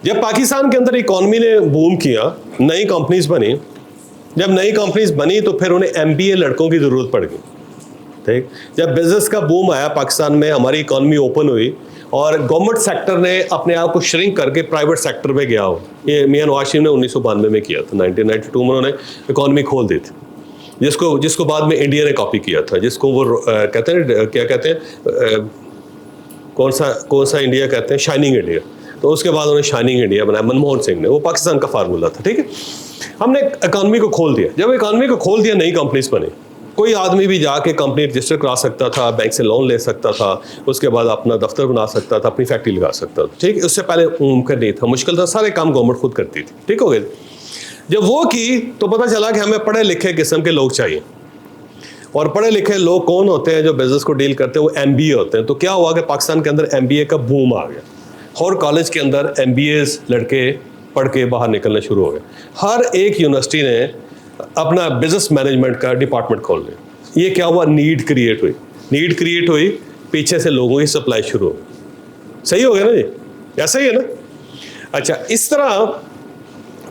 जब पाकिस्तान के अंदर इकॉनमी ने बूम किया, नई कंपनीज बनी, जब नई कंपनीज बनी तो फिर उन्हें एमबीए लड़कों की ज़रूरत पड़ गई। ठीक, जब बिजनेस का बूम आया पाकिस्तान में, हमारी इकॉनमी ओपन हुई और गवर्नमेंट सेक्टर ने अपने आप को श्रिंक करके प्राइवेट सेक्टर में गया हो। ये मियां नवाज शरीफ ने 1992 में किया था, 1992 में उन्होंने इकॉनमी खोल दी थी, जिसको बाद में इंडिया ने कॉपी किया था, जिसको वो कहते हैं, क्या कहते हैं, कौन सा इंडिया कहते हैं, शाइनिंग इंडिया। तो उसके बाद उन्होंने शाइनिंग इंडिया बनाया मनमोहन सिंह ने, वो पाकिस्तान का फार्मूला था। ठीक है, हमने इकॉनमी को खोल दिया। जब इकॉनमी को खोल दिया, नई कंपनीज बनी, कोई आदमी भी जाके कंपनी रजिस्टर करा सकता था, बैंक से लोन ले सकता था, उसके बाद अपना दफ्तर बना सकता था, अपनी फैक्ट्री लगा सकता था। ठीक है, उससे पहले मुमकिन नहीं था, मुश्किल था, सारे काम गवर्नमेंट खुद करती थी। ठीक हो गया। जब वो की तो पता चला कि हमें पढ़े लिखे किस्म के लोग चाहिए, और पढ़े लिखे लोग कौन होते हैं जो बिजनेस को डील करते हैं, वो एमबीए होते हैं। तो क्या हुआ कि पाकिस्तान के अंदर एमबीए का बूम आ गया, और कॉलेज के अंदर एमबीएस लड़के पढ़ के बाहर निकलना शुरू हो गए। हर एक यूनिवर्सिटी ने अपना बिजनेस मैनेजमेंट का डिपार्टमेंट खोल लिया। ये क्या हुआ, नीड क्रिएट हुई, पीछे से लोगों की सप्लाई शुरू हो गई। सही हो गया ना जी, ऐसा ही है ना। अच्छा, इस तरह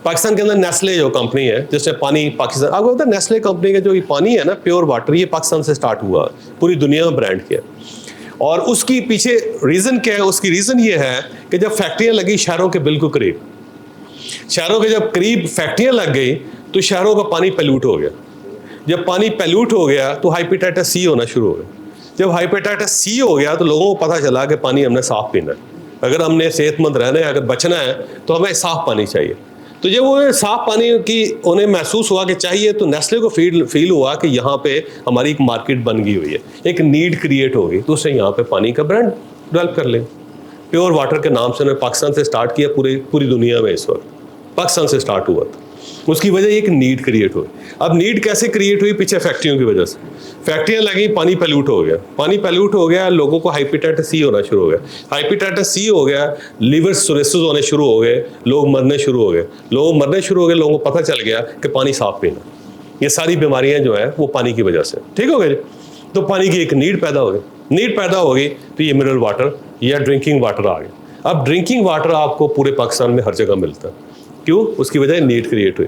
पाकिस्तान के अंदर नेस्ले जो कंपनी है, जिसने पानी पाकिस्तान, आपको पता है नेस्ले कंपनी का जो ये पानी है ना, प्योर वाटर, ये पाकिस्तान से स्टार्ट हुआ, पूरी दुनिया में ब्रांड किया। और उसकी पीछे रीज़न क्या है? उसकी रीज़न ये है कि जब फैक्ट्रियाँ लगी शहरों के बिल्कुल करीब, शहरों के जब करीब फैक्ट्रियाँ लग गई तो शहरों का पानी पैल्यूट हो गया। जब पानी पैल्यूट हो गया तो हाइपेटाइटिस सी होना शुरू हो गया। जब हाइपेटाइटिस सी हो गया तो लोगों को पता चला कि पानी हमने साफ पीना है। अगर हमने सेहतमंद रहना है, अगर बचना है, तो हमें साफ पानी चाहिए। तो जब वो साफ पानी की उन्हें महसूस हुआ कि चाहिए, तो नेस्ले को फील हुआ कि यहाँ पे हमारी एक मार्केट बन गई हुई है, एक नीड क्रिएट हो गई, तो उससे यहाँ पे पानी का ब्रांड डेवलप कर लें। प्योर वाटर के नाम से उन्होंने पाकिस्तान से स्टार्ट किया, पूरी दुनिया में इस वक्त पाकिस्तान से स्टार्ट हुआ था। उसकी वजह एक नीड क्रिएट हुई। अब नीड कैसे क्रिएट हुई? पीछे फैक्ट्रियों की वजह से। फैक्ट्रियां लगी, पानी पैल्यूट हो गया, लोगों को हाइपेटाइटिस सी होना शुरू हो गया। हाइपेटाइटिस सी हो गया, लिवर सिरोसिस होने शुरू हो गए, लोग मरने शुरू हो गए, लोगों को पता चल गया कि पानी साफ पीना। ये सारी बीमारियां जो है वो पानी की वजह से। ठीक हो गया जी। तो पानी की एक नीड पैदा हो गई, तो ये मिनरल वाटर या ड्रिंकिंग वाटर आ गया। अब ड्रिंकिंग वाटर आपको पूरे पाकिस्तान में हर जगह मिलता है। क्यों? उसकी वजह नीड क्रिएट हुई।